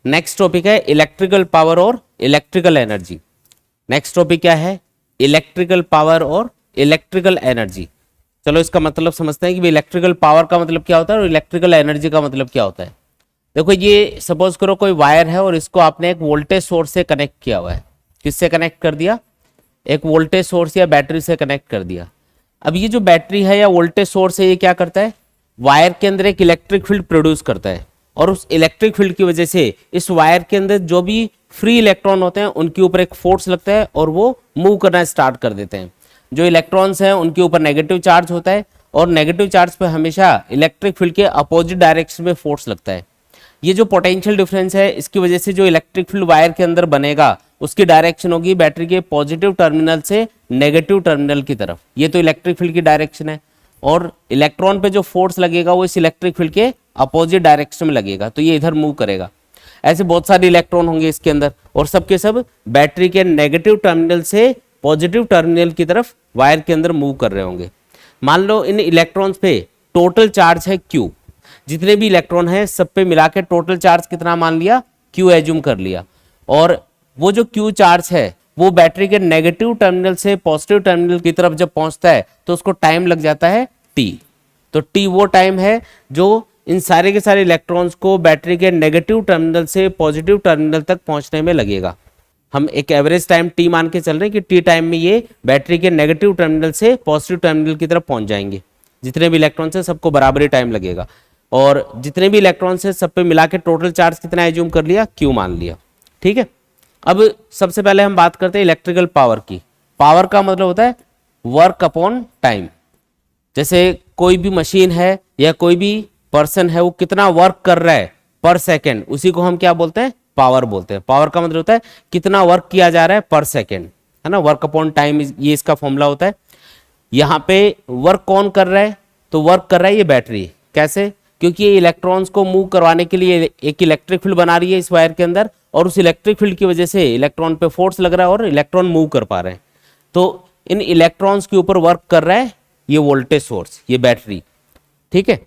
Next topic है electrical power और electrical energy. Next topic क्या है? इलेक्ट्रिकल पावर और इलेक्ट्रिकल एनर्जी। चलो इसका मतलब समझते हैं कि इलेक्ट्रिकल पावर का मतलब क्या होता है और इलेक्ट्रिकल एनर्जी का मतलब क्या होता है। देखो ये सपोज करो कोई वायर है और इसको आपने एक वोल्टेज सोर्स से कनेक्ट किया हुआ है। किससे कनेक्ट कर दिया? एक वोल्टेज सोर्स या बैटरी से कनेक्ट कर दिया। अब ये जो बैटरी है या वोल्टेज सोर्स है ये क्या करता है? वायर के अंदर एक इलेक्ट्रिक फील्ड प्रोड्यूस करता है और उस इलेक्ट्रिक फील्ड की वजह से इस वायर के अंदर जो भी फ्री इलेक्ट्रॉन होते हैं उनके ऊपर एक फोर्स लगता है और वो मूव करना स्टार्ट कर देते हैं। जो इलेक्ट्रॉन्स हैं उनके ऊपर नेगेटिव चार्ज होता है और नेगेटिव चार्ज पे हमेशा इलेक्ट्रिक फील्ड के अपोजिट डायरेक्शन में फोर्स लगता है। ये जो पोटेंशियल डिफरेंस है इसकी वजह से जो इलेक्ट्रिक फील्ड वायर के अंदर बनेगा उसकी डायरेक्शन होगी बैटरी के पॉजिटिव टर्मिनल से नेगेटिव टर्मिनल की तरफ। ये तो इलेक्ट्रिक फील्ड की डायरेक्शन है और इलेक्ट्रॉन पे जो फोर्स लगेगा वो इस इलेक्ट्रिक फील्ड के अपोजिट डायरेक्शन में लगेगा, तो ये इधर मूव करेगा। ऐसे बहुत सारे इलेक्ट्रॉन होंगे इसके अंदर और सबके सब बैटरी के नेगेटिव टर्मिनल से पॉजिटिव टर्मिनल की तरफ वायर के अंदर मूव कर रहे होंगे। मान लो इन इलेक्ट्रॉन्स पे टोटल चार्ज है Q। जितने भी इलेक्ट्रॉन हैं सब पे मिला के टोटल चार्ज कितना मान लिया? Q एज्यूम कर लिया। और वो जो Q चार्ज है वो बैटरी के नेगेटिव टर्मिनल से पॉजिटिव टर्मिनल की तरफ जब पहुंचता है तो उसको टाइम लग जाता है T। तो T वो टाइम है जो इन सारे के सारे इलेक्ट्रॉन्स को बैटरी के नेगेटिव टर्मिनल से पॉजिटिव टर्मिनल तक पहुंचने में लगेगा। हम एक एवरेज टाइम T मान के चल रहे हैं कि T टाइम में ये बैटरी के नेगेटिव टर्मिनल से पॉजिटिव टर्मिनल की तरफ पहुंच जाएंगे। जितने भी इलेक्ट्रॉन्स हैं सबको बराबर ही टाइम लगेगा और जितने भी इलेक्ट्रॉन्स हैं सब पे मिला के टोटल चार्ज कितना एज्यूम कर लिया? Q मान लिया। ठीक है, अब सबसे पहले हम बात करते हैं इलेक्ट्रिकल पावर की। पावर का मतलब होता है वर्क अपॉन टाइम। जैसे कोई भी मशीन है या कोई भी पर्सन है वो कितना वर्क कर रहा है पर सेकेंड, उसी को हम क्या बोलते हैं? पावर बोलते हैं। पावर का मतलब होता है कितना वर्क किया जा रहा है पर सेकेंड, है ना। वर्क अपॉन टाइम ये इसका फॉर्मूला होता है। यहाँ पे वर्क कौन कर रहा है? तो वर्क कर रहा है ये बैटरी। कैसे? क्योंकि ये इलेक्ट्रॉन्स को मूव करवाने के लिए एक इलेक्ट्रिक फील्ड बना रही है इस वायर के अंदर और उस इलेक्ट्रिक फील्ड की वजह से इलेक्ट्रॉन पे फोर्स लग रहा है और इलेक्ट्रॉन मूव कर पा रहे हैं। तो इन इलेक्ट्रॉन्स के ऊपर वर्क कर रहा है ये वोल्टेज सोर्स, ये बैटरी। ठीक है,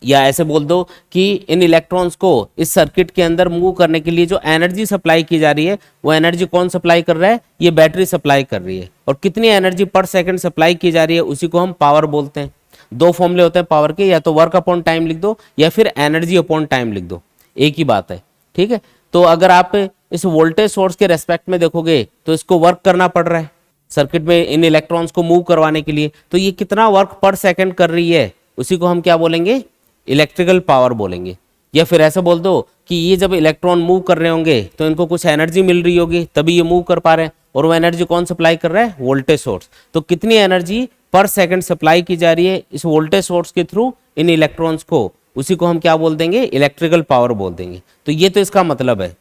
या ऐसे बोल दो कि इन इलेक्ट्रॉन्स को इस सर्किट के अंदर मूव करने के लिए जो एनर्जी सप्लाई की जा रही है वो एनर्जी कौन सप्लाई कर रहा है? ये बैटरी सप्लाई कर रही है। और कितनी एनर्जी पर सेकंड सप्लाई की जा रही है उसी को हम पावर बोलते हैं। दो फॉर्मूले होते हैं पावर के, या तो वर्क अपॉन टाइम लिख दो या फिर एनर्जी अपॉन टाइम लिख दो, एक ही बात है। ठीक है, तो अगर आप इस वोल्टेज सोर्स के रेस्पेक्ट में देखोगे तो इसको वर्क करना पड़ रहा है सर्किट में इन इलेक्ट्रॉन्स को मूव करवाने के लिए, तो ये कितना वर्क पर सेकंड कर रही है उसी को हम क्या बोलेंगे? इलेक्ट्रिकल पावर बोलेंगे। या फिर ऐसा बोल दो कि ये जब इलेक्ट्रॉन मूव कर रहे होंगे तो इनको कुछ एनर्जी मिल रही होगी तभी ये मूव कर पा रहे हैं और वो एनर्जी कौन सप्लाई कर रहा है? Voltage source. तो कितनी एनर्जी पर सेकंड सप्लाई की जा रही है इस वोल्टेज सोर्स के थ्रू इन इलेक्ट्रॉन्स को, उसी को हम क्या बोल देंगे? इलेक्ट्रिकल पावर बोल देंगे। तो ये तो इसका मतलब है।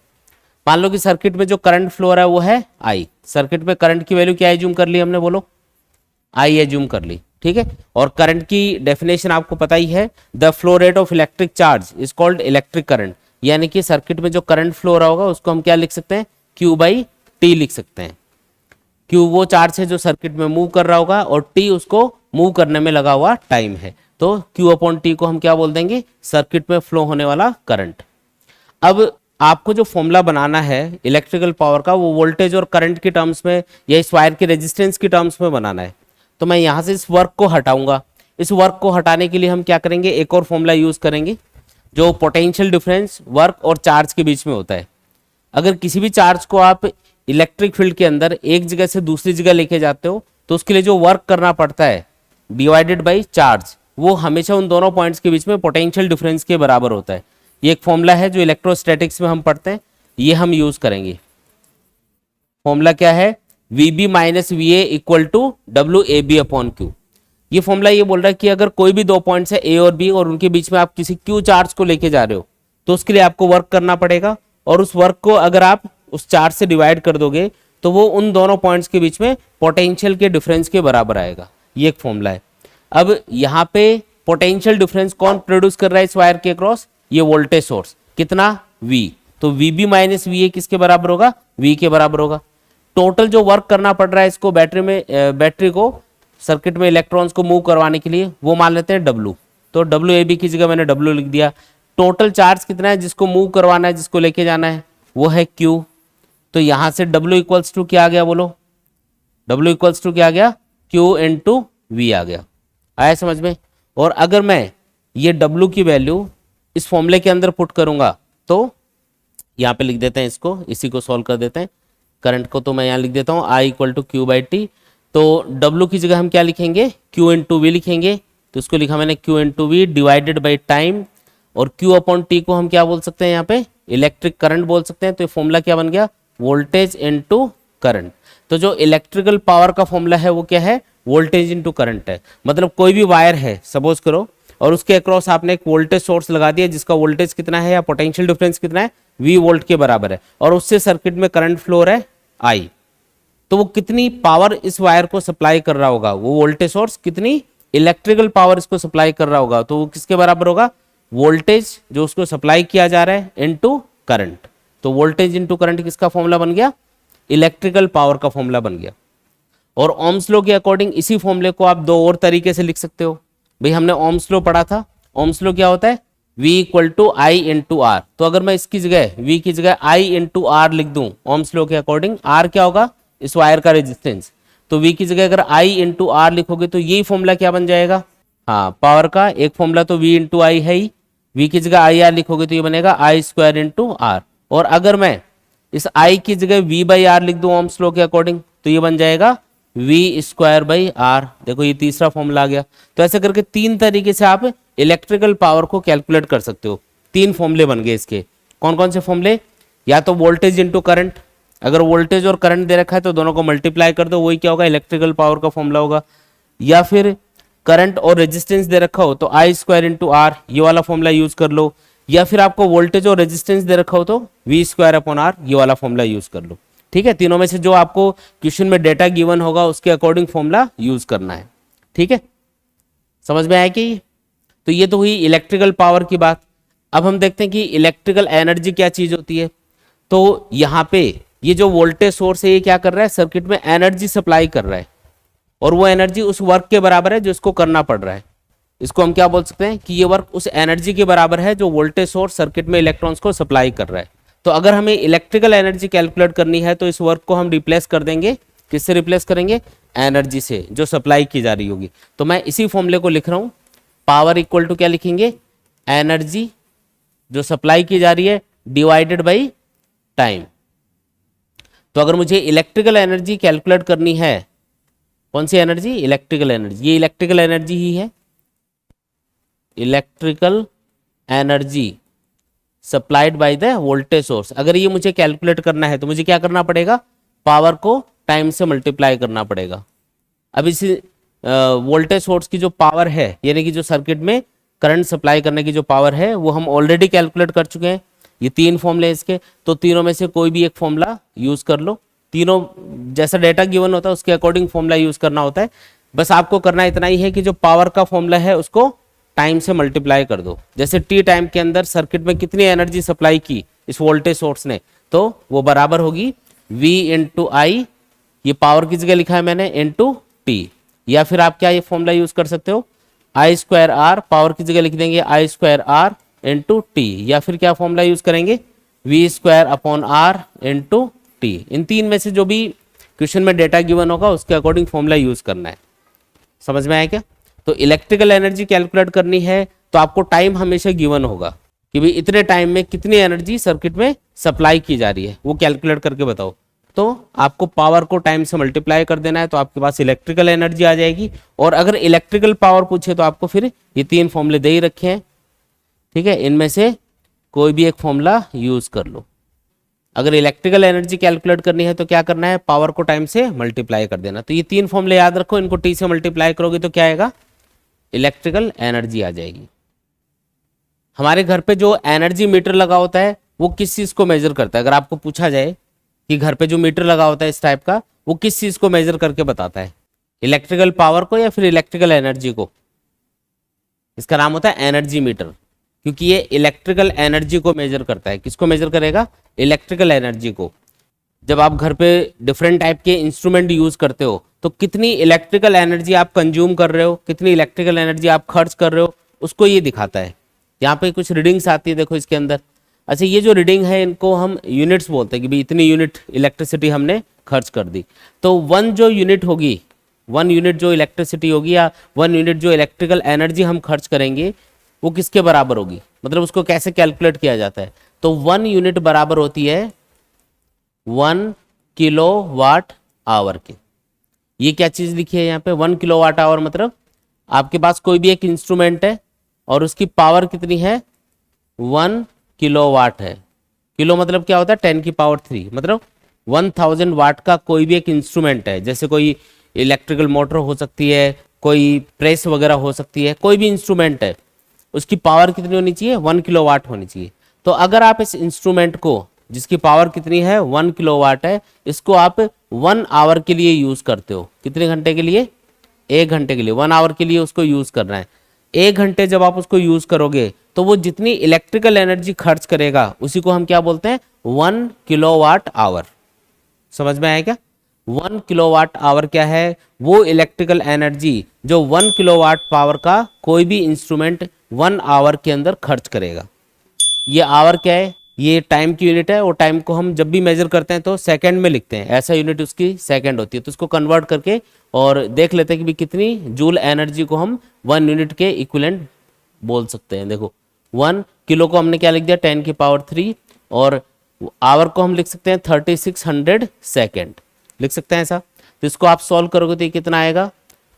मान लो कि सर्किट में जो करंट फ्लो रहा है वो है I। सर्किट में करंट की वैल्यू क्या एज्यूम कर ली हमने? बोलो, I एज्यूम कर ली। ठीक है, और करंट की डेफिनेशन आपको पता ही है, the flow rate of electric charge is called electric current. यानी कि सर्किट में जो करंट फ्लो रहा होगा उसको हम क्या लिख सकते हैं? Q/T लिख सकते हैं। Q वो चार्ज है जो सर्किट में मूव कर रहा होगा और T उसको मूव करने में लगा हुआ टाइम है। तो Q/T को हम क्या बोल देंगे? सर्किट में फ्लो होने वाला करंट। अब आपको जो फॉर्मूला बनाना है इलेक्ट्रिकल पावर का वो वोल्टेज और करंट के टर्म्स में या इस वायर के रेजिस्टेंस के टर्म्स में बनाना है। तो मैं यहाँ से इस वर्क को हटाऊंगा। इस वर्क को हटाने के लिए हम क्या करेंगे? एक और फॉर्मूला यूज करेंगे जो पोटेंशियल डिफरेंस वर्क और चार्ज के बीच में होता है। अगर किसी भी चार्ज को आप इलेक्ट्रिक फील्ड के अंदर एक जगह से दूसरी जगह लेके जाते हो तो उसके लिए जो वर्क करना पड़ता है डिवाइडेड बाई चार्ज, वो हमेशा उन दोनों पॉइंट्स के बीच में पोटेंशियल डिफरेंस के बराबर होता है। ये एक फॉर्मूला है जो इलेक्ट्रोस्टैटिक्स में हम पढ़ते हैं, ये हम यूज करेंगे। फॉर्मूला क्या है? VB minus VA equal to WAB/Q। ये फॉर्मूला ये बोल रहा है कि अगर कोई भी दो पॉइंट्स है A और B और उनके बीच में आप किसी Q चार्ज को लेके जा रहे हो तो उसके लिए आपको वर्क करना पड़ेगा और उस वर्क को अगर आप उस चार्ज से डिवाइड कर दोगे तो वो उन दोनों पॉइंट्स के बीच में पोटेंशियल के डिफरेंस के बराबर आएगा। ये एक फॉर्मूला है। अब यहाँ पे पोटेंशियल डिफरेंस कौन प्रोड्यूस कर रहा है इस वायर के अक्रॉस? ये वोल्टेज सोर्स। कितना? V। तो VB माइनस VA किसके बराबर होगा? V के बराबर होगा। टोटल जो वर्क करना पड़ रहा है इसको बैटरी को सर्किट में इलेक्ट्रॉन्स को मूव करवाने के लिए वो मान लेते हैं W। तो WAB की जगह मैंने W लिख दिया। टोटल चार्ज कितना है जिसको मूव करवाना है, जिसको लेके जाना है, वो है Q। तो यहां से W इक्वल्स टू क्या आ गया, बोलो W इक्वल्स टू क्या आ गया, Q इंटू वी आ गया। आया समझ में। और अगर मैं ये W की वैल्यू इस फॉर्मूले के अंदर पुट करूंगा तो यहाँ पे लिख देते हैं इसको, इसी को सॉल्व कर देते हैं। करंट को तो मैं यहाँ लिख देता हूँ I equal to Q by T. तो W की जगह हम क्या लिखेंगे, Q इंटू वी लिखेंगे। तो इसको लिखा मैंने Q into V divided by time, और Q अपॉन टी को हम क्या बोल सकते हैं यहाँ पे, इलेक्ट्रिक करंट बोल सकते हैं। तो ये फॉर्मूला क्या बन गया, वोल्टेज इंटू करंट। तो जो इलेक्ट्रिकल पावर का फॉर्मूला है वो क्या है, वोल्टेज इंटू करंट है। मतलब कोई भी वायर है सपोज करो, और उसके अक्रॉस आपने एक वोल्टेज सोर्स लगा दिया जिसका वोल्टेज कितना है या पोटेंशियल डिफरेंस कितना है, V वोल्ट के बराबर है, और उससे सर्किट में करंट फ्लो है I। तो वो कितनी पावर इस वायर को सप्लाई कर रहा होगा, वो वोल्टेज सोर्स कितनी इलेक्ट्रिकल पावर इसको सप्लाई कर रहा होगा, तो वो किसके बराबर होगा, वोल्टेज जो उसको सप्लाई किया जा रहा है इनटू करंट। तो वोल्टेज इनटू करंट किसका फॉर्मूला बन गया, इलेक्ट्रिकल पावर का फॉर्मूला बन गया। और ओम्स लॉ के अकॉर्डिंग इसी फॉर्मूले को आप दो और तरीके से लिख सकते हो। भाई हमने ओम्स लॉ पढ़ा था, ओम्स लॉ क्या होता है, V equal to I into R. तो अगर मैं इसकी जगह V की जगह I इंटू आर लिख दूं ओम्स लॉ के अकॉर्डिंग, R क्या होगा, इस वायर का रेजिस्टेंस। तो V की जगह अगर I इंटू आर लिखोगे तो यही फॉर्मूला क्या बन जाएगा, हाँ पावर का एक फॉर्मूला तो V इंटू आई है ही, V की जगह आई आर लिखोगे तो ये बनेगा I स्क्वायर इंटू आर। और अगर मैं इस I की जगह V बाई आर लिख दूं ओम्स लॉ के अकॉर्डिंग तो ये बन जाएगा V स्क्वायर बाई आर। देखो ये तीसरा फॉर्मूला आ गया। तो ऐसे करके तीन तरीके से आप इलेक्ट्रिकल पावर को कैलकुलेट कर सकते हो। तीन फॉर्मूले बन गए इसके। कौन कौन से फॉर्मूले, या तो वोल्टेज इंटू करंट, अगर वोल्टेज और करंट दे रखा है तो दोनों को मल्टीप्लाई कर दो, वही क्या होगा, इलेक्ट्रिकल पावर का फॉर्मूला होगा। या फिर करंट और रेजिस्टेंस दे रखा हो तो I स्क्वायर इंटू आर, ये वाला फॉर्मूला यूज कर लो। या फिर आपको वोल्टेज और रेजिस्टेंस दे रखा हो तो V स्क्वायर अपॉन आर, ये वाला फॉर्मूला यूज कर लो। ठीक है, तीनों में से जो आपको क्वेश्चन में डेटा गिवन होगा उसके अकॉर्डिंग फॉर्मूला यूज करना है। ठीक है, समझ में आया कि तो ये तो हुई इलेक्ट्रिकल पावर की बात। अब हम देखते हैं कि इलेक्ट्रिकल एनर्जी क्या चीज होती है। तो यहाँ पे ये जो वोल्टेज सोर्स है ये क्या कर रहा है, सर्किट में एनर्जी सप्लाई कर रहा है, और वो एनर्जी उस वर्क के बराबर है जो इसको करना पड़ रहा है। इसको हम क्या बोल सकते हैं कि ये वर्क उस एनर्जी के बराबर है जो वोल्टेज सोर्स सर्किट में इलेक्ट्रॉन्स को सप्लाई कर रहा है। तो अगर हमें इलेक्ट्रिकल एनर्जी कैलकुलेट करनी है तो इस वर्क को हम रिप्लेस कर देंगे, किससे रिप्लेस करेंगे, एनर्जी से जो सप्लाई की जा रही होगी। तो मैं इसी फॉर्मूले को लिख रहा हूं, पावर इक्वल टू क्या लिखेंगे, एनर्जी जो सप्लाई की जा रही है डिवाइडेड बाई टाइम। तो अगर मुझे इलेक्ट्रिकल एनर्जी कैलकुलेट करनी है, कौन सी एनर्जी, इलेक्ट्रिकल एनर्जी, ये इलेक्ट्रिकल एनर्जी ही है, electrical energy supplied by the voltage source. अगर ये मुझे कैलकुलेट करना है तो मुझे क्या करना पड़ेगा, पावर को टाइम से मल्टीप्लाई करना पड़ेगा। अब इसी वोल्टेज सोर्स की जो पावर है, यानी कि जो सर्किट में करंट सप्लाई करने की जो पावर है, वो हम ऑलरेडी कैलकुलेट कर चुके हैं। ये तीन फॉर्मूले इसके, तो तीनों में से कोई भी एक फॉर्मूला यूज कर लो। तीनों जैसा डेटा गिवन होता है उसके अकॉर्डिंग फॉर्मूला यूज करना होता है। बस आपको करना इतना ही है कि जो पावर का फॉर्मूला है उसको टाइम से मल्टीप्लाई कर दो। जैसे टी टाइम के अंदर सर्किट में कितनी एनर्जी सप्लाई की इस वोल्टेज सोर्स ने, तो वो बराबर होगी V इंटू आई, ये पावर की जगह लिखा है मैंने, इंटू टी। या फिर आप क्या ये फॉर्मूला यूज कर सकते हो, I स्क्वायर आर, पावर की जगह लिख देंगे I square R into T. या फिर क्या फॉर्मूला यूज करेंगे, V square upon R into T. इन तीन में से जो भी क्वेश्चन में डेटा गिवन होगा उसके अकॉर्डिंग फॉर्मूला यूज करना है। समझ में आया क्या। तो इलेक्ट्रिकल एनर्जी कैलकुलेट करनी है तो आपको टाइम हमेशा गिवन होगा कि भाई इतने टाइम में कितनी एनर्जी सर्किट में सप्लाई की जा रही है, वो कैलकुलेट करके बताओ। तो आपको पावर को टाइम से मल्टीप्लाई कर देना है, तो आपके पास इलेक्ट्रिकल एनर्जी आ जाएगी। और अगर इलेक्ट्रिकल पावर पूछे तो आपको फिर ये तीन फॉर्मूले दे ही रखे हैं, ठीक है, इनमें से कोई भी एक फॉर्मूला यूज कर लो। अगर इलेक्ट्रिकल एनर्जी कैलकुलेट करनी है तो क्या करना है, पावर को टाइम से मल्टीप्लाई कर देना। तो ये तीन फॉर्मूले याद रखो, इनको टी से मल्टीप्लाई करोगे तो क्या आएगा, इलेक्ट्रिकल एनर्जी आ जाएगी। हमारे घर पे जो एनर्जी मीटर लगा होता है वो किस चीज को मेजर करता है, अगर आपको पूछा जाए कि घर पे जो मीटर लगा होता है इस टाइप का, वो किस चीज को मेजर करके बताता है, इलेक्ट्रिकल पावर को या फिर इलेक्ट्रिकल एनर्जी को। इसका नाम होता है एनर्जी मीटर, क्योंकि ये इलेक्ट्रिकल एनर्जी को मेजर करता है। किसको मेजर करेगा, इलेक्ट्रिकल एनर्जी को। जब आप घर पे डिफरेंट टाइप के इंस्ट्रूमेंट यूज करते हो तो कितनी इलेक्ट्रिकल एनर्जी आप कंज्यूम कर रहे हो, कितनी इलेक्ट्रिकल एनर्जी आप खर्च कर रहे हो, उसको ये दिखाता है। यहाँ पे कुछ रीडिंग्स आती है, देखो इसके अंदर। अच्छा, ये जो रीडिंग है इनको हम यूनिट्स बोलते हैं कि भाई इतनी यूनिट इलेक्ट्रिसिटी हमने खर्च कर दी। तो वन जो यूनिट होगी, वन यूनिट जो इलेक्ट्रिसिटी होगी या वन यूनिट जो इलेक्ट्रिकल एनर्जी हम खर्च करेंगे वो किसके बराबर होगी, मतलब उसको कैसे कैलकुलेट किया जाता है। तो वन यूनिट बराबर होती है 1 किलोवाट आवर के। ये क्या चीज लिखी है यहाँ पे, 1 किलोवाट आवर, मतलब आपके पास कोई भी एक इंस्ट्रूमेंट है और उसकी पावर कितनी है, 1 किलोवाट है। किलो मतलब क्या होता है, 10 की पावर 3, मतलब 1000 वाट का कोई भी एक इंस्ट्रूमेंट है, जैसे कोई इलेक्ट्रिकल मोटर हो सकती है, कोई प्रेस वगैरह हो सकती है, कोई भी इंस्ट्रूमेंट है, उसकी पावर कितनी होनी चाहिए, 1 किलोवाट होनी चाहिए। तो अगर आप इस इंस्ट्रूमेंट को, जिसकी पावर कितनी है 1 किलोवाट है, इसको आप 1 आवर के लिए यूज करते हो, कितने घंटे के लिए, 1 घंटे के लिए, 1 आवर के लिए उसको यूज करना है। 1 घंटे जब आप उसको यूज करोगे तो वो जितनी इलेक्ट्रिकल एनर्जी खर्च करेगा उसी को हम क्या बोलते हैं, 1 किलोवाट आवर। समझ में आया क्या, 1 किलोवाट आवर क्या है, वो इलेक्ट्रिकल एनर्जी जो 1 किलोवाट पावर का कोई भी इंस्ट्रूमेंट 1 आवर के अंदर खर्च करेगा। ये आवर क्या है, ये टाइम की यूनिट है, और टाइम को हम जब भी मेजर करते हैं तो सेकंड में लिखते हैं, ऐसा यूनिट उसकी सेकंड होती है। तो उसको कन्वर्ट करके और देख लेते हैं कि भी कितनी जूल एनर्जी को हम 1 यूनिट के इक्विवेलेंट बोल सकते हैं। देखो 1 किलो को हमने क्या लिख दिया, 10 की पावर 3, और आवर को हम लिख सकते हैं 3600 सेकेंड, लिख सकते हैं ऐसा। तो इसको आप सॉल्व करोगे तो ये कितना आएगा,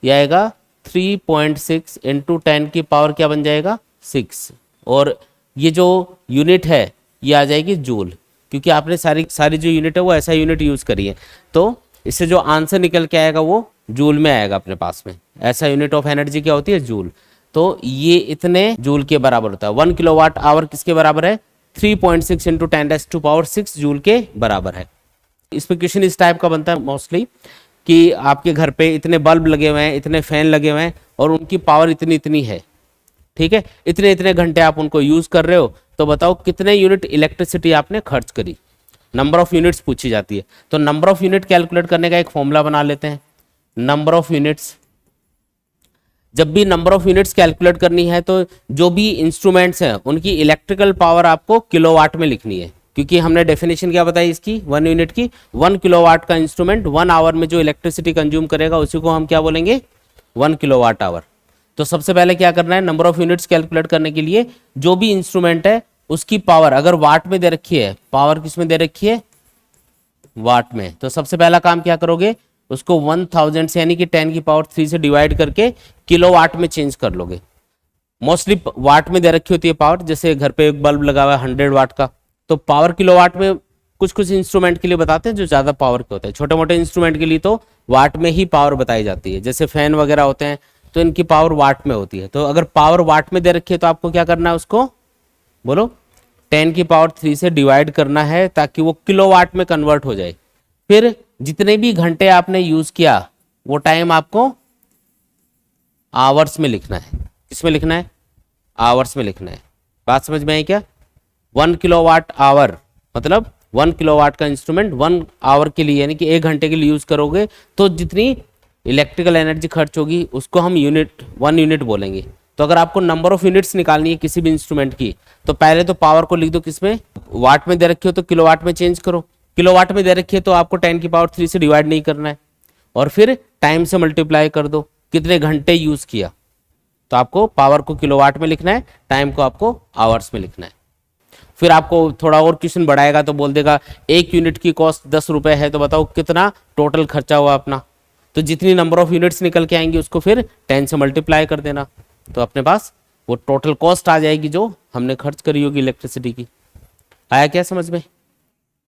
ये आएगा 3.6 इंटू 10 की पावर क्या बन जाएगा, 6, और ये जो यूनिट है ये आ जाएगी जूल, क्योंकि आपने सारी जो यूनिट है वो ऐसा यूनिट यूज करी है। तो इससे जो आंसर निकल के आएगा वो जूल में आएगा अपने पास में। ऐसा यूनिट ऑफ एनर्जी क्या होती है, जूल। तो ये इतने जूल के बराबर होता है। 1 किलोवाट आवर किसके बराबर है, 3.6 इंटू 10⁻⁶ जूल के बराबर है। इस पे क्वेश्चन इस टाइप का बनता है मोस्टली कि आपके घर पे इतने बल्ब लगे हुए हैं, इतने फैन लगे हुए हैं, और उनकी पावर इतनी इतनी है, ठीक है, इतने इतने घंटे आप उनको यूज कर रहे हो, तो बताओ कितने यूनिट इलेक्ट्रिसिटी आपने खर्च करी। नंबर ऑफ यूनिट्स पूछी जाती है। तो नंबर ऑफ यूनिट कैलकुलेट करने का एक फॉर्मूला बना लेते हैं। नंबर ऑफ यूनिट्स, जब भी नंबर ऑफ यूनिट्स कैलकुलेट करनी है तो जो भी इंस्ट्रूमेंट्स हैं उनकी इलेक्ट्रिकल पावर आपको किलोवाट में लिखनी है, क्योंकि हमने डेफिनेशन क्या बताई इसकी, 1 यूनिट की। 1 किलोवाट का इंस्ट्रूमेंट 1 आवर में जो इलेक्ट्रिसिटी कंज्यूम करेगा उसी को हम क्या बोलेंगे, 1 किलोवाट आवर। तो सबसे पहले क्या करना है, नंबर ऑफ यूनिट्स कैलकुलेट करने के लिए जो भी इंस्ट्रूमेंट है उसकी पावर अगर वाट में दे रखी है, पावर किस में दे रखी है, वाट में, तो सबसे पहला काम क्या करोगे, उसको 1000 से यानी कि 10 की पावर 3 से डिवाइड करके किलोवाट में चेंज कर लोगे। मोस्टली वाट में दे रखी होती है पावर, जैसे घर पे एक बल्ब लगा हुआ है 100 वाट का, तो पावर किलोवाट में कुछ कुछ इंस्ट्रूमेंट के लिए बताते हैं जो ज्यादा पावर के होते हैं। छोटे मोटे इंस्ट्रूमेंट के लिए तो वाट में ही पावर बताई जाती है, जैसे फैन वगैरह होते हैं तो इनकी पावर वाट में होती है। तो अगर पावर वाट में दे रखी है तो आपको क्या करना है, उसको बोलो 10 की पावर 3 से डिवाइड करना है ताकि वो किलोवाट में कन्वर्ट हो जाए। फिर जितने भी घंटे आपने यूज किया वो टाइम आपको आवर्स में लिखना है। किसमें लिखना है, आवर्स में लिखना है। बात समझ में आई क्या, 1 किलोवाट आवर मतलब 1 किलोवाट का इंस्ट्रूमेंट 1 आवर के लिए यानी कि 1 घंटे के लिए यूज करोगे तो जितनी इलेक्ट्रिकल एनर्जी खर्च होगी उसको हम यूनिट 1 यूनिट बोलेंगे। तो अगर आपको नंबर ऑफ यूनिट्स निकालनी है किसी भी इंस्ट्रूमेंट की तो पहले तो पावर को लिख दो किसमें, वाट में दे रखी हो तो किलोवाट में चेंज करो, किलोवाट में दे रखी है तो आपको 10 की पावर 3 से डिवाइड नहीं करना है, और फिर टाइम से मल्टीप्लाई कर दो, कितने घंटे यूज किया, तो आपको पावर को किलोवाट में लिखना है, टाइम को आपको आवर्स में लिखना है। फिर आपको थोड़ा और क्वेश्चन बढ़ाएगा तो बोल देगा 1 यूनिट की कॉस्ट 10 रुपए है, तो बताओ कितना टोटल खर्चा हुआ अपना। तो जितनी नंबर ऑफ यूनिट्स निकल के आएंगी उसको फिर 10 से मल्टीप्लाई कर देना, तो अपने पास वो टोटल कॉस्ट आ जाएगी जो हमने खर्च करी होगी इलेक्ट्रिसिटी की। आया क्या समझ में।